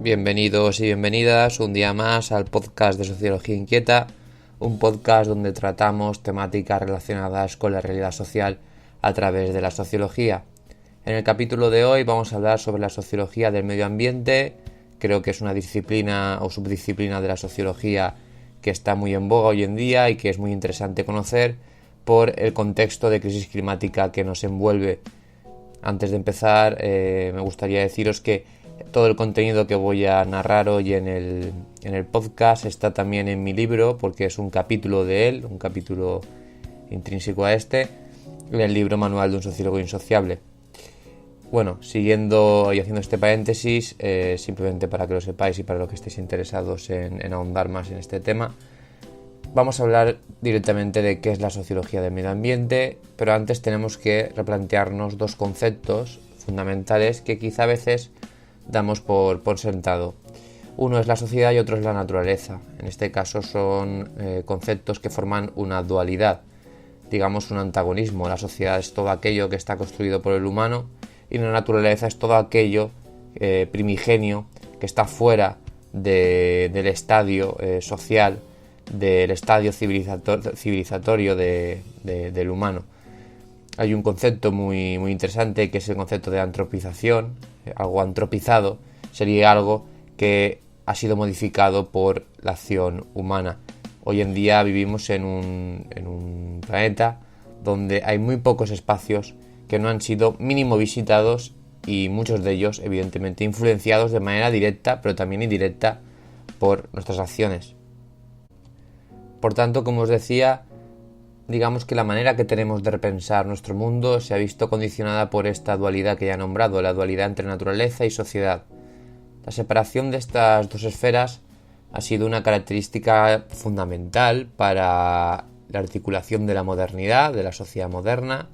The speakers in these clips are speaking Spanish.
Bienvenidos y bienvenidas un día más al podcast de Sociología Inquieta, un podcast donde tratamos temáticas relacionadas con la realidad social a través de la sociología. En el capítulo de hoy vamos a hablar sobre la sociología del medio ambiente. Creo que es una disciplina o subdisciplina de la sociología que está muy en boga hoy en día y que es muy interesante conocer por el contexto de crisis climática que nos envuelve. Antes de empezar, me gustaría deciros que todo el contenido que voy a narrar hoy en el podcast está también en mi libro, porque es un capítulo de él, un capítulo intrínseco a en el libro Manual de un sociólogo insociable. Bueno, siguiendo y haciendo este paréntesis, simplemente para que lo sepáis y para los que estéis interesados en ahondar más en este tema, vamos a hablar directamente de qué es la sociología del medio ambiente, pero antes tenemos que replantearnos dos conceptos fundamentales que quizá a veces damos por sentado. Uno es la sociedad y otro es la naturaleza. En este caso son conceptos que forman una dualidad, digamos un antagonismo. La sociedad es todo aquello que está construido por el humano y la naturaleza es todo aquello primigenio que está fuera del estadio social, del estadio civilizatorio del humano. Hay un concepto muy interesante que es el concepto de antropización. Algo antropizado sería algo que ha sido modificado por la acción humana. Hoy en día vivimos en un planeta donde hay muy pocos espacios que no han sido mínimo visitados y muchos de ellos evidentemente influenciados de manera directa pero también indirecta por nuestras acciones. Por tanto, como os decía, digamos que la manera que tenemos de repensar nuestro mundo se ha visto condicionada por esta dualidad que ya he nombrado, la dualidad entre naturaleza y sociedad. La separación de estas dos esferas ha sido una característica fundamental para la articulación de la modernidad, de la sociedad moderna,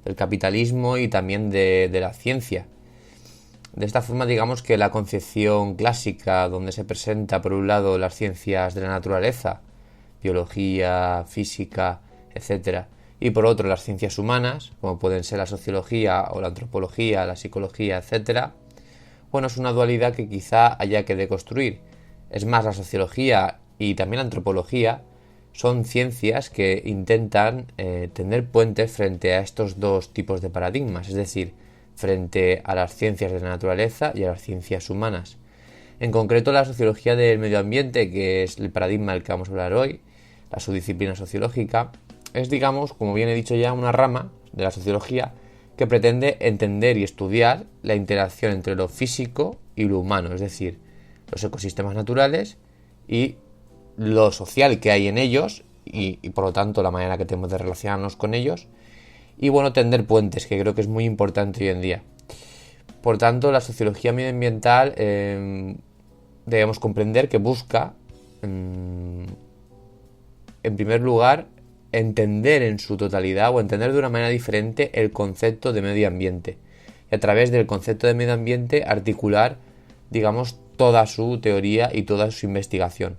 del capitalismo y también de la ciencia. De esta forma, digamos que la concepción clásica, donde se presenta por un lado las ciencias de la naturaleza, biología, física, etc., y por otro las ciencias humanas, como pueden ser la sociología o la antropología, la psicología, etc., bueno, es una dualidad que quizá haya que deconstruir. Es más, la sociología y también la antropología son ciencias que intentan tender puentes frente a estos dos tipos de paradigmas, es decir, frente a las ciencias de la naturaleza y a las ciencias humanas. En concreto, la sociología del medio ambiente, que es el paradigma del que vamos a hablar hoy, la subdisciplina sociológica, es, digamos, como bien he dicho ya, una rama de la sociología que pretende entender y estudiar la interacción entre lo físico y lo humano, es decir, los ecosistemas naturales y lo social que hay en ellos y por lo tanto la manera que tenemos de relacionarnos con ellos y, bueno, tender puentes, que creo que es muy importante hoy en día. Por tanto, la sociología medioambiental debemos comprender que busca en primer lugar, entender en su totalidad o entender de una manera diferente el concepto de medio ambiente. Y a través del concepto de medio ambiente articular, digamos, toda su teoría y toda su investigación.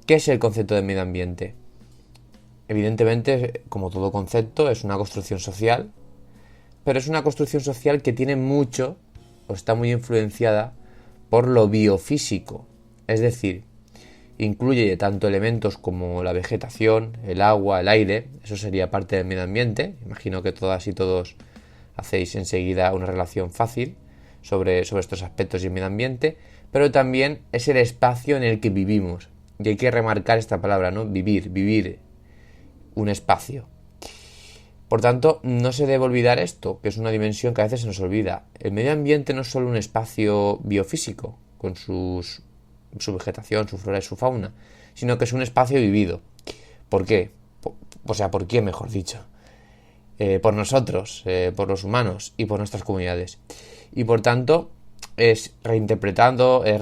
¿Qué es el concepto de medio ambiente? Evidentemente, como todo concepto, es una construcción social, pero es una construcción social que tiene mucho, o está muy influenciada por lo biofísico, es decir, incluye tanto elementos como la vegetación, el agua, el aire, eso sería parte del medio ambiente. Imagino que todas y todos hacéis enseguida una relación fácil sobre estos aspectos del medio ambiente, pero también es el espacio en el que vivimos. Y hay que remarcar esta palabra, ¿no? Vivir un espacio. Por tanto, no se debe olvidar esto, que es una dimensión que a veces se nos olvida. El medio ambiente no es solo un espacio biofísico, con su vegetación, su flora y su fauna, sino que es un espacio vivido. ¿Por qué? ¿Por qué, mejor dicho? Por nosotros, por los humanos y por nuestras comunidades. Y por tanto, es reinterpretado, es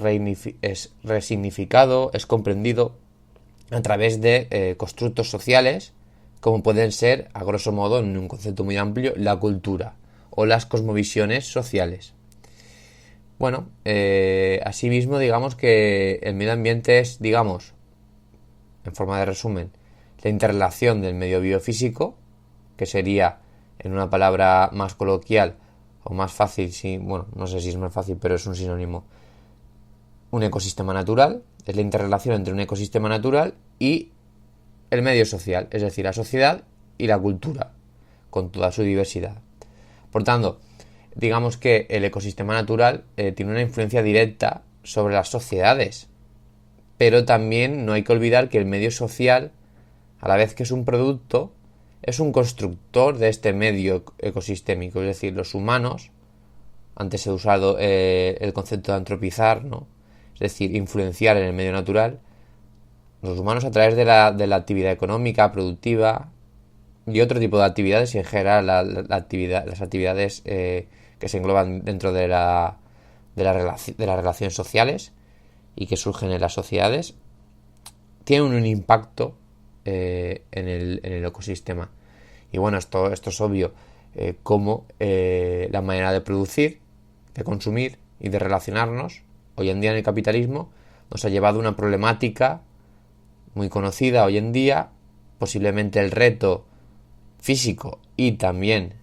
resignificado, es comprendido a través de constructos sociales, como pueden ser, a grosso modo, en un concepto muy amplio, la cultura o las cosmovisiones sociales. Bueno, asimismo, digamos que el medio ambiente es, digamos, en forma de resumen, la interrelación del medio biofísico, que sería, en una palabra más coloquial o más fácil, no sé si es más fácil, pero es un sinónimo, un ecosistema natural, es la interrelación entre un ecosistema natural y el medio social, es decir, la sociedad y la cultura, con toda su diversidad. Por tanto, digamos que el ecosistema natural tiene una influencia directa sobre las sociedades, pero también no hay que olvidar que el medio social, a la vez que es un producto, es un constructor de este medio ecosistémico, es decir, los humanos, antes he usado el concepto de antropizar, ¿no? Es decir, influenciar en el medio natural, los humanos a través de la actividad económica, productiva y otro tipo de actividades y en general las actividades que se engloban dentro de las relaciones sociales y que surgen en las sociedades, tienen un impacto en el ecosistema. Y bueno, esto es obvio, cómo la manera de producir, de consumir y de relacionarnos hoy en día en el capitalismo nos ha llevado a una problemática muy conocida hoy en día, posiblemente el reto físico y también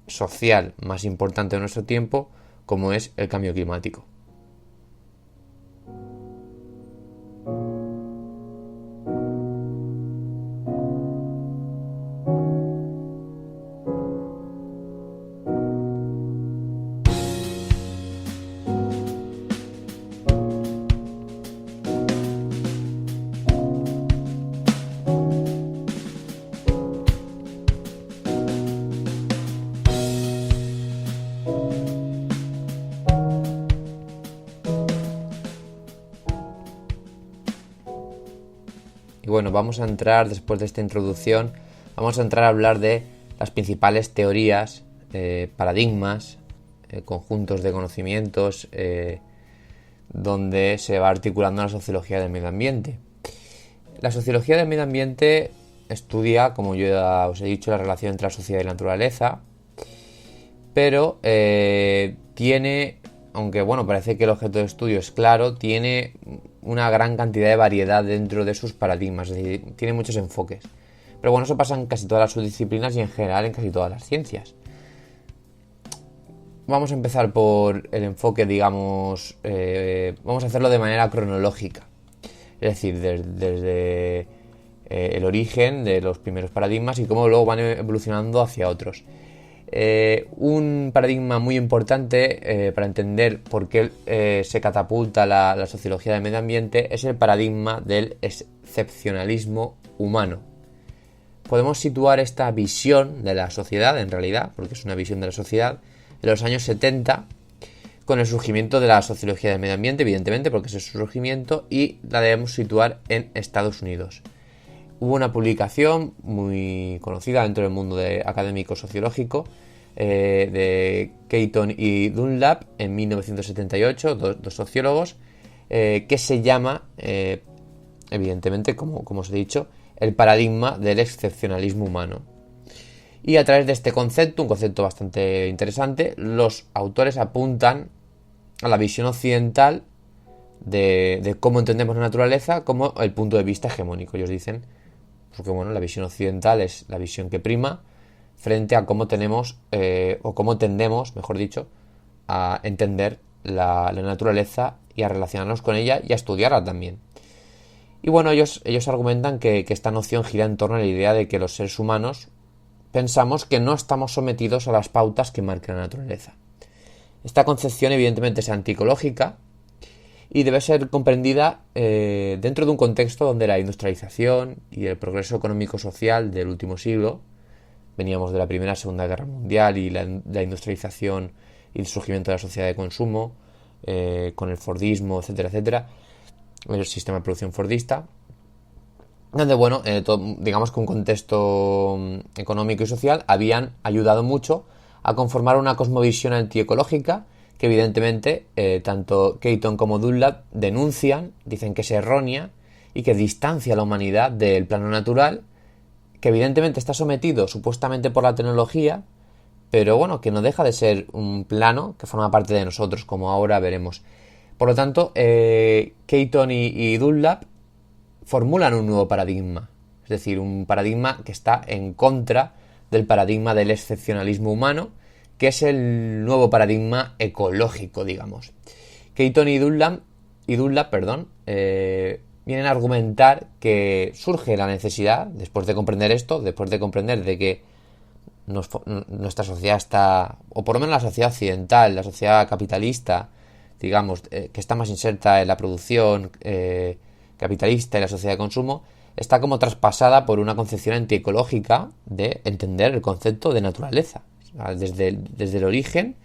social más importante de nuestro tiempo, como es el cambio climático. Y bueno, vamos a entrar, después de esta introducción, vamos a entrar a hablar de las principales teorías, paradigmas, conjuntos de conocimientos, donde se va articulando la sociología del medio ambiente. La sociología del medio ambiente estudia, como yo ya os he dicho, la relación entre la sociedad y la naturaleza, pero tiene, aunque bueno, parece que el objeto de estudio es claro, tiene una gran cantidad de variedad dentro de sus paradigmas, es decir, tiene muchos enfoques. Pero bueno, eso pasa en casi todas las subdisciplinas y en general en casi todas las ciencias. Vamos a empezar por el enfoque, digamos, vamos a hacerlo de manera cronológica. Es decir, desde el origen de los primeros paradigmas y cómo luego van evolucionando hacia otros. Un paradigma muy importante para entender por qué se catapulta la sociología del medio ambiente es el paradigma del excepcionalismo humano. Podemos situar esta visión de la sociedad, en realidad, porque es una visión de la sociedad, en los años 70, con el surgimiento de la sociología del medio ambiente, evidentemente, porque es su surgimiento, y la debemos situar en Estados Unidos. Hubo una publicación muy conocida dentro del mundo académico sociológico de Keaton y Dunlap en 1978, dos sociólogos, que se llama, evidentemente, como os he dicho, el paradigma del excepcionalismo humano. Y a través de este concepto, un concepto bastante interesante, los autores apuntan a la visión occidental de cómo entendemos la naturaleza como el punto de vista hegemónico. Ellos dicen, porque bueno, la visión occidental es la visión que prima frente a cómo tenemos, o cómo tendemos, mejor dicho, a entender la naturaleza y a relacionarnos con ella y a estudiarla también. Y bueno, ellos argumentan que esta noción gira en torno a la idea de que los seres humanos pensamos que no estamos sometidos a las pautas que marca la naturaleza. Esta concepción evidentemente es antiecológica y debe ser comprendida dentro de un contexto donde la industrialización y el progreso económico-social del último siglo, veníamos de la Primera y Segunda Guerra Mundial y la industrialización y el surgimiento de la sociedad de consumo, con el fordismo, etcétera, etcétera, el sistema de producción fordista, donde, bueno, digamos que un contexto económico y social habían ayudado mucho a conformar una cosmovisión antiecológica que evidentemente tanto Keaton como Dunlap denuncian, dicen que es errónea y que distancia a la humanidad del plano natural, que evidentemente está sometido supuestamente por la tecnología, pero bueno, que no deja de ser un plano que forma parte de nosotros, como ahora veremos. Por lo tanto, Keaton y Dunlap formulan un nuevo paradigma, es decir, un paradigma que está en contra del paradigma del excepcionalismo humano, que es el nuevo paradigma ecológico, digamos. Keaton y Dunlap y Dunlap, vienen a argumentar que surge la necesidad, después de comprender esto, después de comprender de que nuestra sociedad está, o por lo menos la sociedad occidental, la sociedad capitalista, digamos, que está más inserta en la producción capitalista y la sociedad de consumo, está como traspasada por una concepción antiecológica de entender el concepto de naturaleza. Desde el origen,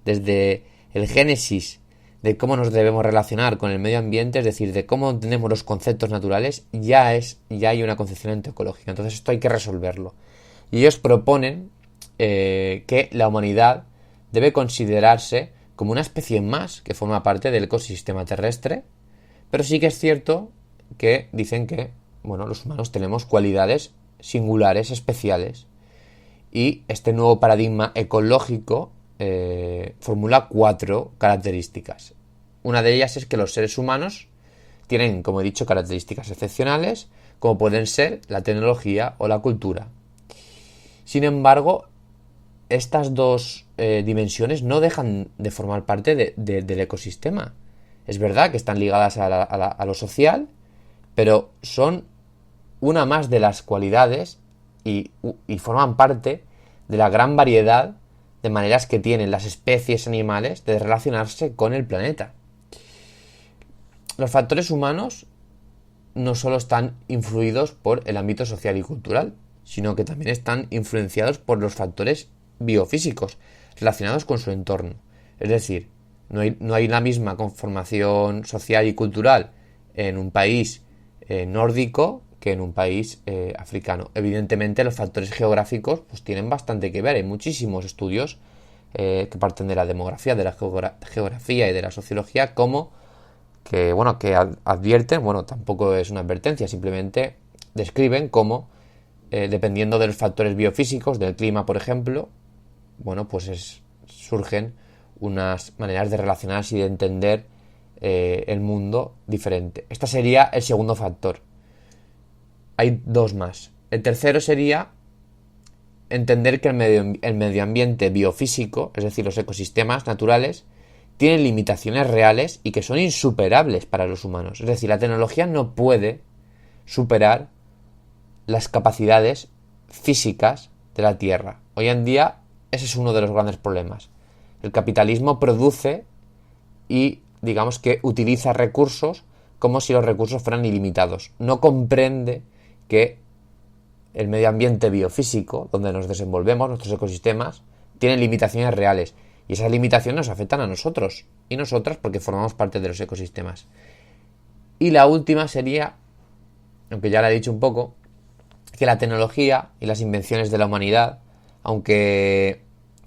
desde el génesis de cómo nos debemos relacionar con el medio ambiente, es decir, de cómo entendemos los conceptos naturales, ya hay una concepción antiecológica. Entonces esto hay que resolverlo. Y ellos proponen que la humanidad debe considerarse como una especie más que forma parte del ecosistema terrestre, pero sí que es cierto que dicen que, bueno, los humanos tenemos cualidades singulares, especiales, y este nuevo paradigma ecológico formula 4 características. Una de ellas es que los seres humanos tienen, como he dicho, características excepcionales, como pueden ser la tecnología o la cultura. Sin embargo, estas dos dimensiones no dejan de formar parte del ecosistema. Es verdad que están ligadas a lo social, pero son una más de las cualidades y forman parte de la gran variedad de maneras que tienen las especies animales de relacionarse con el planeta. Los factores humanos no solo están influidos por el ámbito social y cultural, sino que también están influenciados por los factores biofísicos relacionados con su entorno. Es decir, no hay la misma conformación social y cultural en un país nórdico que en un país africano. Evidentemente los factores geográficos pues tienen bastante que ver. Hay muchísimos estudios que parten de la demografía, de la geografía y de la sociología que advierten, tampoco es una advertencia, simplemente describen cómo dependiendo de los factores biofísicos, del clima por ejemplo, surgen unas maneras de relacionarse y de entender el mundo diferente. Este sería el segundo factor. Hay 2 más. El tercero sería entender que el medio ambiente biofísico, es decir, los ecosistemas naturales, tienen limitaciones reales y que son insuperables para los humanos. Es decir, la tecnología no puede superar las capacidades físicas de la Tierra. Hoy en día ese es uno de los grandes problemas. El capitalismo produce y digamos que utiliza recursos como si los recursos fueran ilimitados. No comprende que el medio ambiente biofísico, donde nos desenvolvemos, nuestros ecosistemas, tienen limitaciones reales. Y esas limitaciones nos afectan a nosotros y nosotras porque formamos parte de los ecosistemas. Y la última sería, aunque ya la he dicho un poco, que la tecnología y las invenciones de la humanidad, aunque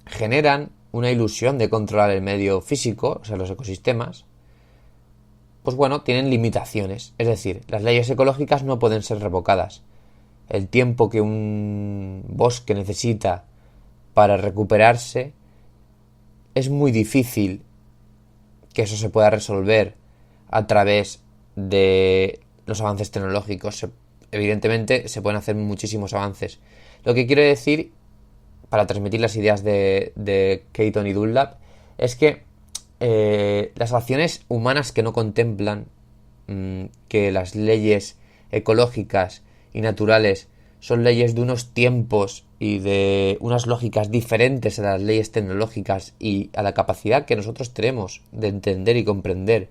generan una ilusión de controlar el medio físico, o sea, los ecosistemas, tienen limitaciones. Es decir, las leyes ecológicas no pueden ser revocadas. El tiempo que un bosque necesita para recuperarse es muy difícil que eso se pueda resolver a través de los avances tecnológicos. Evidentemente se pueden hacer muchísimos avances. Lo que quiero decir, para transmitir las ideas de Keaton y Dunlap, es que las acciones humanas que no contemplan que las leyes ecológicas y naturales son leyes de unos tiempos y de unas lógicas diferentes a las leyes tecnológicas y a la capacidad que nosotros tenemos de entender y comprender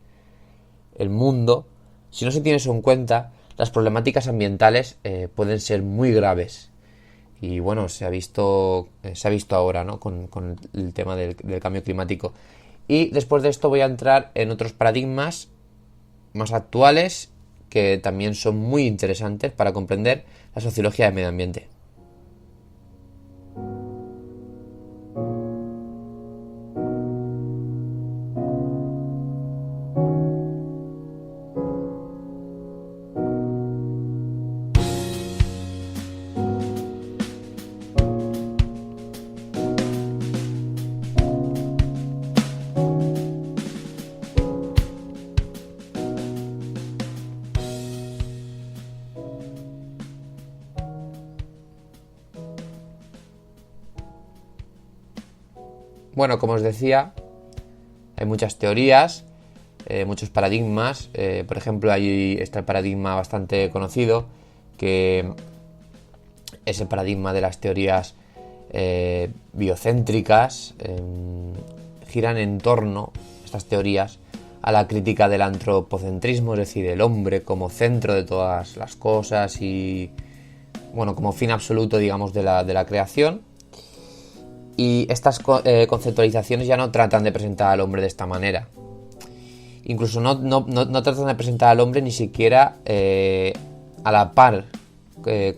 el mundo, si no se tiene eso en cuenta, las problemáticas ambientales pueden ser muy graves. Y se ha visto ahora, ¿no? con el tema del cambio climático. Y después de esto voy a entrar en otros paradigmas más actuales que también son muy interesantes para comprender la sociología del medio ambiente. Como os decía, hay muchas teorías muchos paradigmas. Por ejemplo, ahí está el paradigma bastante conocido, que es el paradigma de las teorías biocéntricas. Giran en torno, estas teorías, a la crítica del antropocentrismo, es decir, el hombre como centro de todas las cosas y, bueno, como fin absoluto, digamos, de la creación. Y estas conceptualizaciones ya no tratan de presentar al hombre de esta manera. Incluso no tratan de presentar al hombre ni siquiera a la par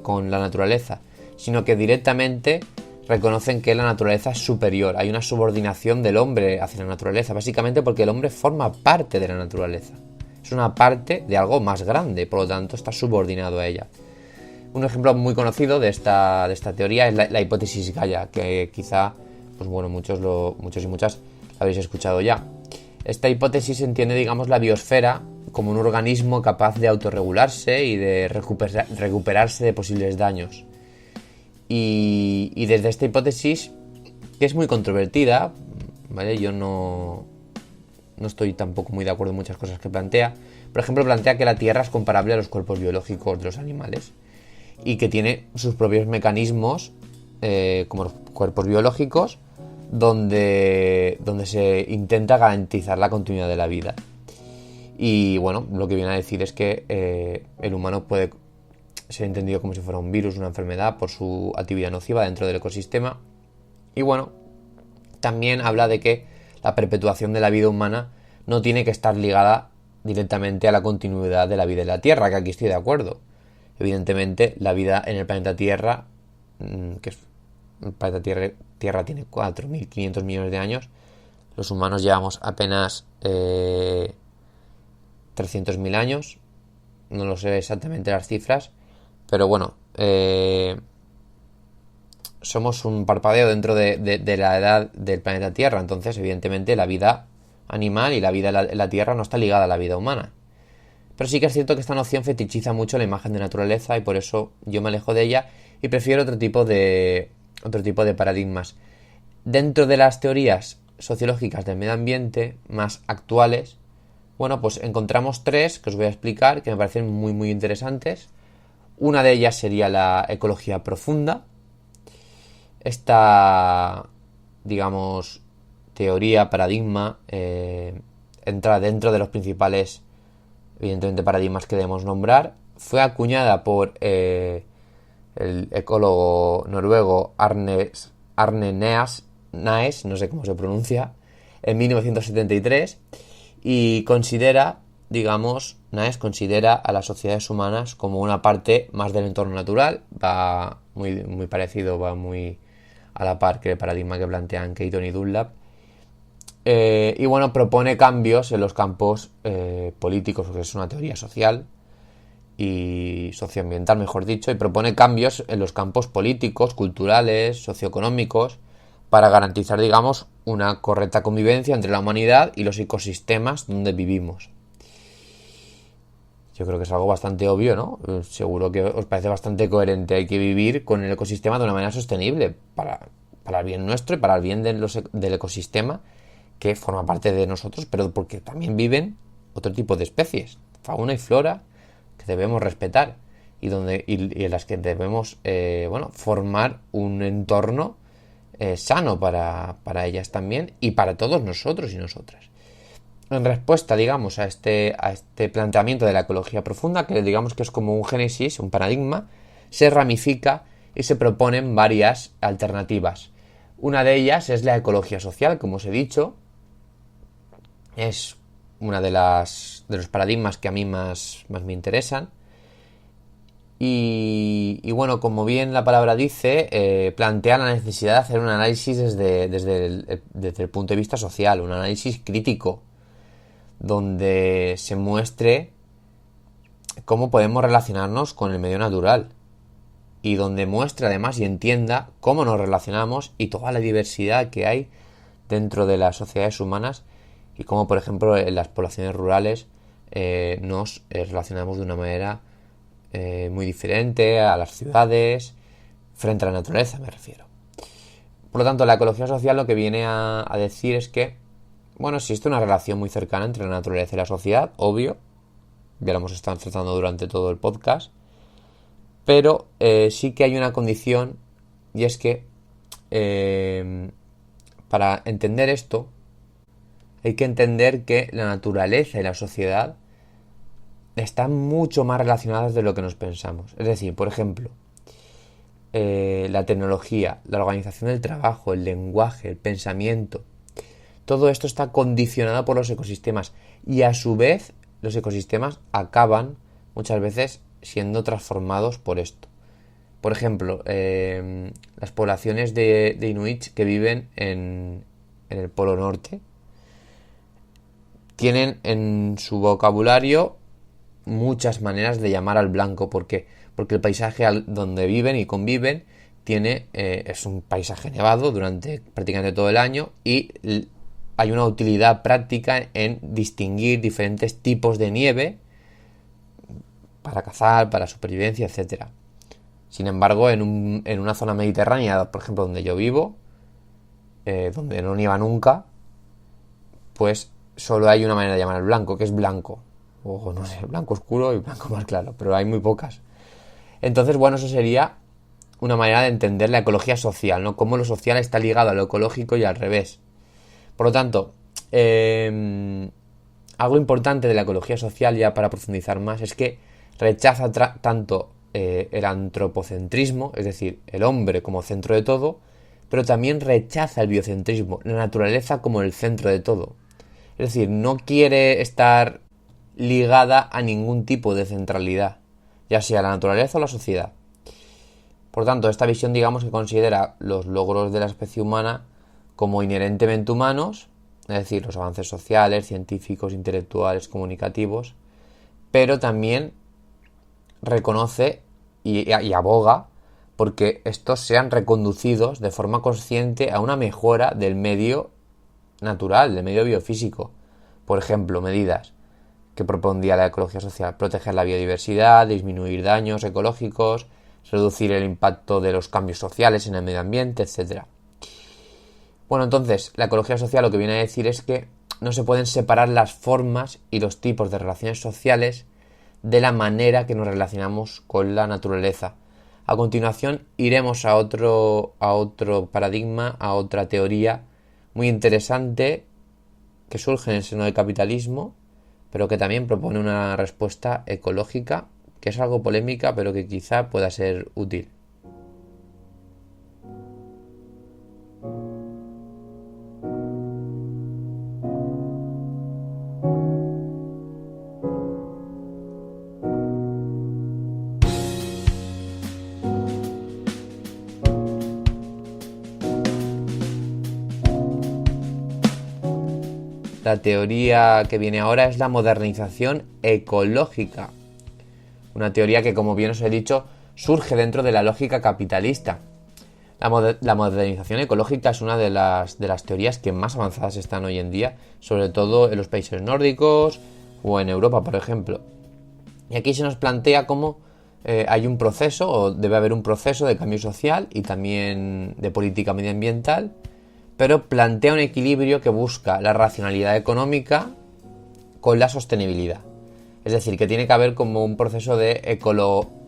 con la naturaleza, sino que directamente reconocen que la naturaleza es superior. Hay una subordinación del hombre hacia la naturaleza, básicamente porque el hombre forma parte de la naturaleza. Es una parte de algo más grande, por lo tanto está subordinado a ella. Un ejemplo muy conocido de esta teoría es la hipótesis Gaia, que quizá, pues bueno, muchos y muchas la habéis escuchado ya. Esta hipótesis entiende, digamos, la biosfera como un organismo capaz de autorregularse y de recuperarse de posibles daños. Y desde esta hipótesis, que es muy controvertida, ¿vale? Yo no estoy tampoco muy de acuerdo en muchas cosas que plantea. Por ejemplo, plantea que la Tierra es comparable a los cuerpos biológicos de los animales y que tiene sus propios mecanismos, como los cuerpos biológicos, donde se intenta garantizar la continuidad de la vida. Y bueno, lo que viene a decir es que el humano puede ser entendido como si fuera un virus, una enfermedad, por su actividad nociva dentro del ecosistema. Y bueno, también habla de que la perpetuación de la vida humana no tiene que estar ligada directamente a la continuidad de la vida en la Tierra, que aquí estoy de acuerdo. Evidentemente, la vida en el planeta Tierra, que es, el planeta Tierra tiene 4.500 millones de años, los humanos llevamos apenas 300.000 años, no lo sé exactamente las cifras, pero bueno, somos un parpadeo dentro de la edad del planeta Tierra. Entonces, evidentemente, la vida animal y la vida en la Tierra no está ligada a la vida humana. Pero sí que es cierto que esta noción fetichiza mucho la imagen de naturaleza y por eso yo me alejo de ella y prefiero otro tipo de paradigmas. Dentro de las teorías sociológicas del medio ambiente más actuales, bueno, pues encontramos tres que os voy a explicar que me parecen muy muy interesantes. Una de ellas sería la ecología profunda. Esta, digamos, teoría, paradigma, entra dentro de los principales, evidentemente, paradigmas que debemos nombrar. Fue acuñada por el ecólogo noruego Arne Naes, no sé cómo se pronuncia, en 1973, y considera, digamos, Naes considera a las sociedades humanas como una parte más del entorno natural. Va muy, muy parecido, va muy a la par que el paradigma que plantean Keaton y Dunlap. Y bueno, propone cambios en los campos políticos, porque es una teoría social y socioambiental, mejor dicho, y propone cambios en los campos políticos, culturales, socioeconómicos, para garantizar, digamos, una correcta convivencia entre la humanidad y los ecosistemas donde vivimos. Yo creo que es algo bastante obvio, ¿no? Seguro que os parece bastante coherente. Hay que vivir con el ecosistema de una manera sostenible para el bien nuestro y para el bien del ecosistema que forma parte de nosotros, pero porque también viven otro tipo de especies, fauna y flora, que debemos respetar y en las que debemos formar un entorno sano para ellas también y para todos nosotros y nosotras. En respuesta, digamos, a este planteamiento de la ecología profunda, que digamos que es como un génesis, un paradigma, se ramifica y se proponen varias alternativas. Una de ellas es la ecología social, como os he dicho. Es una de los paradigmas que a mí más me interesan. Y bueno, como bien la palabra dice, plantea la necesidad de hacer un análisis desde el punto de vista social, un análisis crítico, donde se muestre cómo podemos relacionarnos con el medio natural y donde muestre además y entienda cómo nos relacionamos y toda la diversidad que hay dentro de las sociedades humanas y cómo, por ejemplo, en las poblaciones rurales nos relacionamos de una manera muy diferente a las ciudades, frente a la naturaleza me refiero. Por lo tanto, la ecología social lo que viene a decir es que Bueno, existe una relación muy cercana entre la naturaleza y la sociedad, obvio. Ya lo hemos estado tratando durante todo el podcast. Pero sí que hay una condición, y es que para entender esto hay que entender que la naturaleza y la sociedad están mucho más relacionadas de lo que nos pensamos. Es decir, por ejemplo, la tecnología, la organización del trabajo, el lenguaje, el pensamiento, todo esto está condicionado por los ecosistemas y a su vez los ecosistemas acaban muchas veces siendo transformados por esto. Por ejemplo, las poblaciones de inuits que viven en el Polo Norte tienen en su vocabulario muchas maneras de llamar al blanco. ¿Por qué? Porque el paisaje donde viven y conviven es un paisaje nevado durante prácticamente todo el año y hay una utilidad práctica en distinguir diferentes tipos de nieve para cazar, para supervivencia, etcétera. Sin embargo, en una zona mediterránea, por ejemplo, donde yo vivo, donde no nieva nunca, pues solo hay una manera de llamar al blanco, que es blanco. O no sé, blanco oscuro y blanco más claro, pero hay muy pocas. Entonces, bueno, eso sería una manera de entender la ecología social, ¿no? Cómo lo social está ligado a lo ecológico y al revés. Por lo tanto, algo importante de la ecología social, ya para profundizar más, es que rechaza tanto el antropocentrismo, es decir, el hombre como centro de todo, pero también rechaza el biocentrismo, la naturaleza como el centro de todo. Es decir, no quiere estar ligada a ningún tipo de centralidad, ya sea la naturaleza o la sociedad. Por tanto, esta visión, digamos, que considera los logros de la especie humana como inherentemente humanos, es decir, los avances sociales, científicos, intelectuales, comunicativos, pero también reconoce y aboga porque estos sean reconducidos de forma consciente a una mejora del medio natural, del medio biofísico. Por ejemplo, medidas que propondría la ecología social: proteger la biodiversidad, disminuir daños ecológicos, reducir el impacto de los cambios sociales en el medio ambiente, etc. Bueno, entonces, la ecología social lo que viene a decir es que no se pueden separar las formas y los tipos de relaciones sociales de la manera que nos relacionamos con la naturaleza. A continuación iremos a otro paradigma, a otra teoría muy interesante que surge en el seno del capitalismo, pero que también propone una respuesta ecológica, que es algo polémica, pero que quizá pueda ser útil. La teoría que viene ahora es la modernización ecológica. Una teoría que, como bien os he dicho, surge dentro de la lógica capitalista. La modernización ecológica es una de las teorías que más avanzadas están hoy en día, sobre todo en los países nórdicos o en Europa, por ejemplo. Y aquí se nos plantea cómo hay un proceso, o debe haber un proceso de cambio social y también de política medioambiental, pero plantea un equilibrio que busca la racionalidad económica con la sostenibilidad. Es decir, que tiene que haber como un proceso de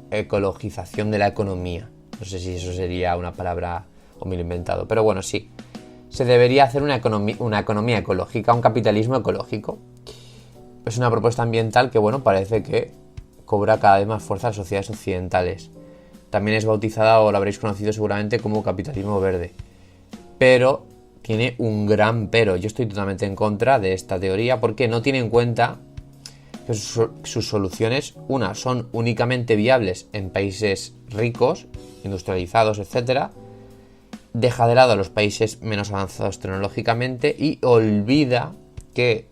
ecologización de la economía. No sé si eso sería una palabra o me lo he inventado, pero bueno, sí. Se debería hacer una economía ecológica, un capitalismo ecológico. Es una propuesta ambiental que, bueno, parece que cobra cada vez más fuerza en las sociedades occidentales. También es bautizada, o la habréis conocido seguramente, como capitalismo verde. Pero tiene un gran pero. Yo estoy totalmente en contra de esta teoría porque no tiene en cuenta que sus soluciones, son únicamente viables en países ricos, industrializados, etc. Deja de lado a los países menos avanzados tecnológicamente y olvida que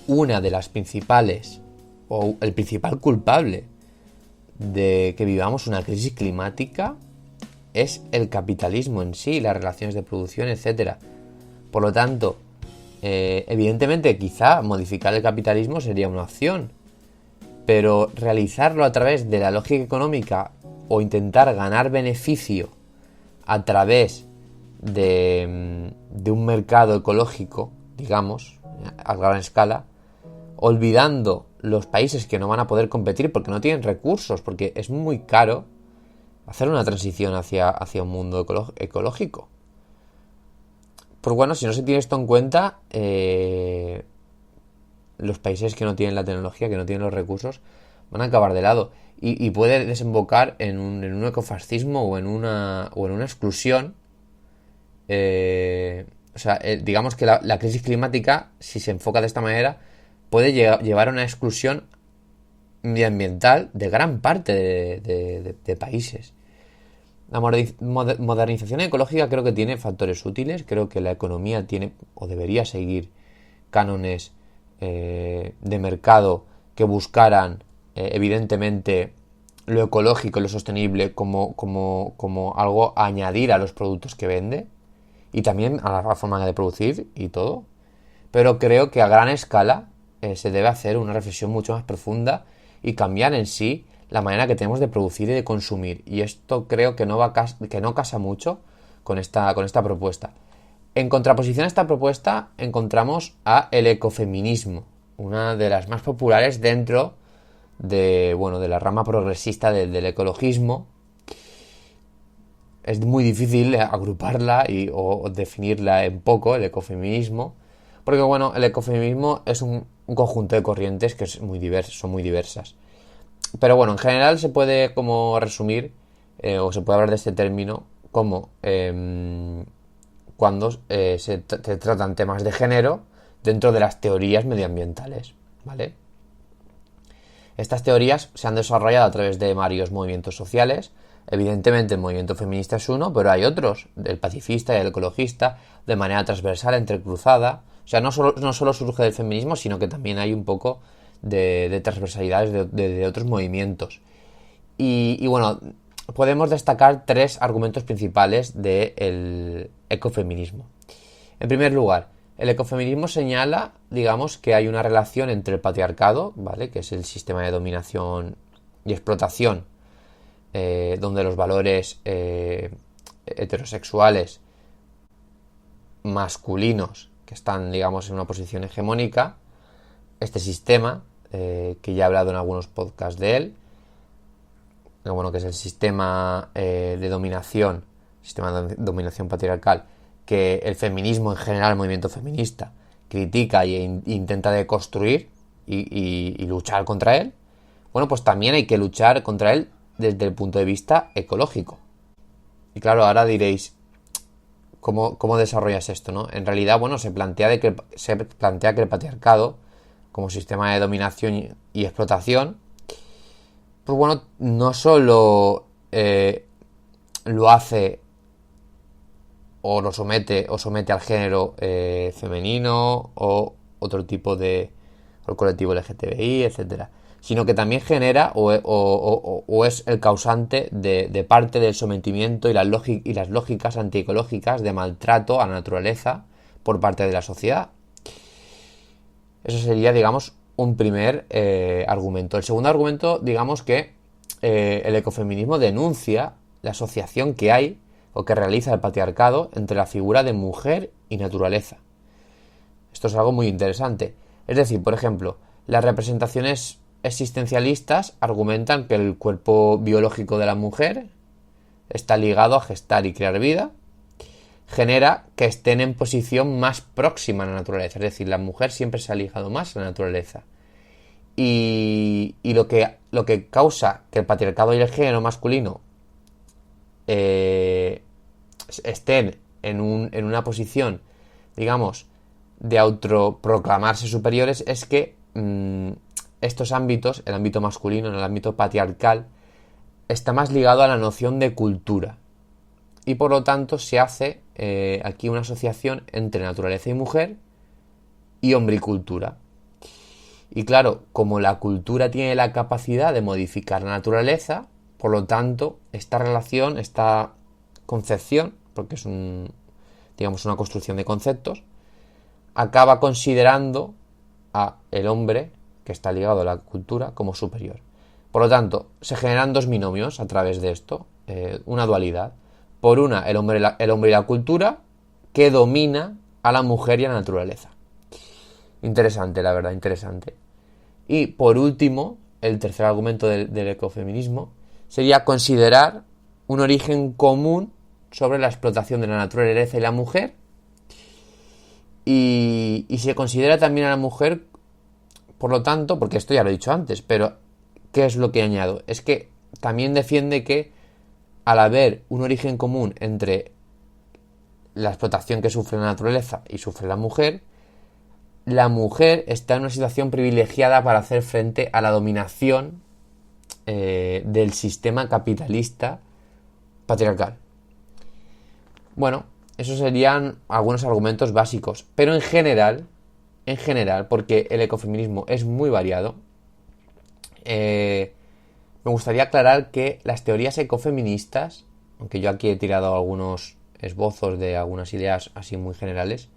una de las principales, o el principal culpable de que vivamos una crisis climática, es el capitalismo en sí, las relaciones de producción, etc. Por lo tanto, evidentemente quizá modificar el capitalismo sería una opción, pero realizarlo a través de la lógica económica o intentar ganar beneficio a través de un mercado ecológico, digamos, a gran escala, olvidando los países que no van a poder competir porque no tienen recursos, porque es muy caro hacer una transición hacia un mundo ecológico. Pues bueno, si no se tiene esto en cuenta, los países que no tienen la tecnología, que no tienen los recursos, van a acabar de lado. Y puede desembocar en un ecofascismo o en una exclusión. Digamos que la crisis climática, si se enfoca de esta manera, puede llevar a una exclusión medioambiental de gran parte de países. La modernización ecológica creo que tiene factores útiles. Creo que la economía tiene o debería seguir cánones de mercado que buscaran evidentemente lo ecológico y lo sostenible como algo a añadir a los productos que vende y también a la forma de producir y todo. Pero creo que a gran escala se debe hacer una reflexión mucho más profunda y cambiar en sí la manera que tenemos de producir y de consumir. Y esto creo que no casa mucho con esta propuesta. En contraposición a esta propuesta encontramos a el ecofeminismo, una de las más populares dentro de la rama progresista del ecologismo. Es muy difícil agruparla o definirla en poco, el ecofeminismo, porque el ecofeminismo es un conjunto de corrientes que son muy diversas. Pero en general se puede como resumir, o se puede hablar de este término como cuando se tratan temas de género dentro de las teorías medioambientales, ¿vale? Estas teorías se han desarrollado a través de varios movimientos sociales. Evidentemente el movimiento feminista es uno, pero hay otros, el pacifista y el ecologista, de manera transversal, entrecruzada. O sea, no solo surge del feminismo, sino que también hay un poco de transversalidades de otros movimientos. Y podemos destacar 3 argumentos principales del ecofeminismo. En primer lugar, el ecofeminismo señala, digamos, que hay una relación entre el patriarcado, ¿vale?, que es el sistema de dominación y explotación, donde los valores heterosexuales masculinos que están, digamos, en una posición hegemónica, este sistema, que ya he hablado en algunos podcasts de él, que es el sistema de dominación patriarcal, que el feminismo en general, el movimiento feminista, critica e intenta deconstruir y luchar contra él. Pues también hay que luchar contra él desde el punto de vista ecológico. Y claro, ahora diréis, ¿cómo desarrollas esto, no? En realidad, se plantea que el patriarcado, como sistema de dominación y explotación, pues no solo lo hace o lo somete al género femenino o otro tipo o el colectivo LGTBI, etcétera, sino que también genera o es el causante de parte del sometimiento y las lógicas antiecológicas de maltrato a la naturaleza por parte de la sociedad. Eso sería, digamos, un primer argumento. El segundo argumento, digamos que el ecofeminismo denuncia la asociación que hay o que realiza el patriarcado entre la figura de mujer y naturaleza. Esto es algo muy interesante. Es decir, por ejemplo, las representaciones existencialistas argumentan que el cuerpo biológico de la mujer está ligado a gestar y crear vida, genera que estén en posición más próxima a la naturaleza. Es decir, la mujer siempre se ha ligado más a la naturaleza. Y lo que causa que el patriarcado y el género masculino estén en una posición, digamos, de autoproclamarse superiores es que estos ámbitos, el ámbito masculino, en el ámbito patriarcal, está más ligado a la noción de cultura. Y por lo tanto se hace aquí una asociación entre naturaleza y mujer y hombricultura. Y claro, como la cultura tiene la capacidad de modificar la naturaleza, por lo tanto, esta relación, esta concepción, porque es una construcción de conceptos, acaba considerando a el hombre, que está ligado a la cultura, como superior. Por lo tanto, se generan 2 binomios a través de esto, una dualidad. Por una, el hombre y la cultura, que domina a la mujer y a la naturaleza. Interesante, la verdad, interesante. Y por último, el tercer argumento del ecofeminismo sería considerar un origen común sobre la explotación de la naturaleza y la mujer. Y se considera también a la mujer, por lo tanto, porque esto ya lo he dicho antes, pero ¿qué es lo que añado? Es que también defiende que al haber un origen común entre la explotación que sufre la naturaleza y sufre la mujer está en una situación privilegiada para hacer frente a la dominación del sistema capitalista patriarcal. Bueno, esos serían algunos argumentos básicos, pero en general, porque el ecofeminismo es muy variado, me gustaría aclarar que las teorías ecofeministas, aunque yo aquí he tirado algunos esbozos de algunas ideas así muy generales,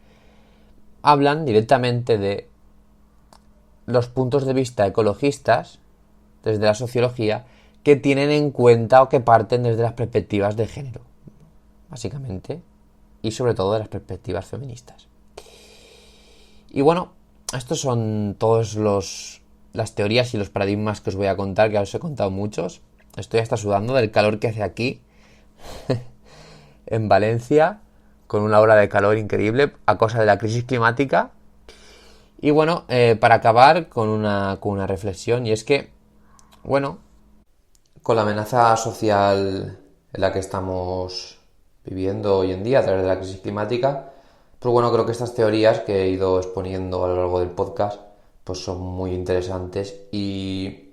hablan directamente de los puntos de vista ecologistas desde la sociología que tienen en cuenta o que parten desde las perspectivas de género, básicamente, y sobre todo de las perspectivas feministas. Y bueno, estos son todos las teorías y los paradigmas que os voy a contar, que ya os he contado muchos. Estoy hasta sudando del calor que hace aquí en Valencia, con una ola de calor increíble a causa de la crisis climática. Y bueno, para acabar con una reflexión, y es que, bueno, con la amenaza social en la que estamos viviendo hoy en día a través de la crisis climática, pues bueno, creo que estas teorías que he ido exponiendo a lo largo del podcast pues son muy interesantes y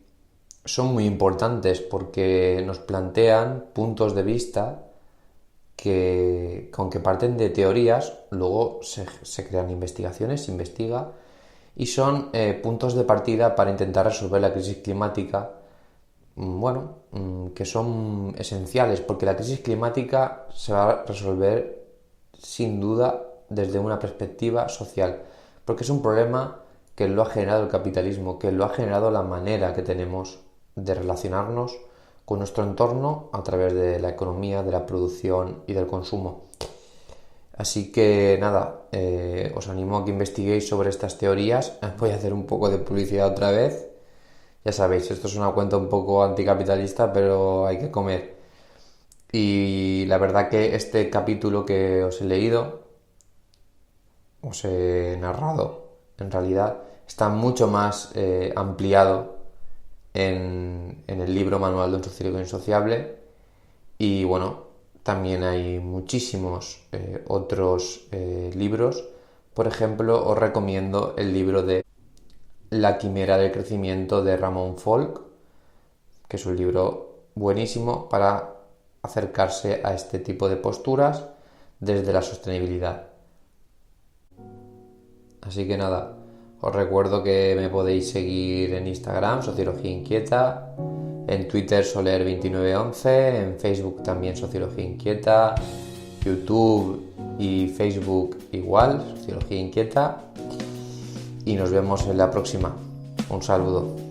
son muy importantes porque nos plantean puntos de vista que, aunque parten de teorías, luego se crean investigaciones, se investiga y son puntos de partida para intentar resolver la crisis climática, que son esenciales, porque la crisis climática se va a resolver sin duda desde una perspectiva social, porque es un problema que lo ha generado el capitalismo, que lo ha generado la manera que tenemos de relacionarnos con nuestro entorno a través de la economía, de la producción y del consumo. Así que nada, os animo a que investiguéis sobre estas teorías. Voy a hacer un poco de publicidad otra vez. Ya sabéis, esto es una cuenta un poco anticapitalista, pero hay que comer. Y la verdad que este capítulo que os he leído, os he narrado, en realidad, está mucho más ampliado en el libro Manual de un sociólogo insociable. Y bueno, también hay muchísimos otros libros. Por ejemplo, os recomiendo el libro de La quimera del crecimiento de Ramón Folk, que es un libro buenísimo para acercarse a este tipo de posturas desde la sostenibilidad. Así que nada, os recuerdo que me podéis seguir en Instagram, Sociología Inquieta, en Twitter Soler2911, en Facebook también Sociología Inquieta, YouTube y Facebook igual, Sociología Inquieta, y nos vemos en la próxima. Un saludo.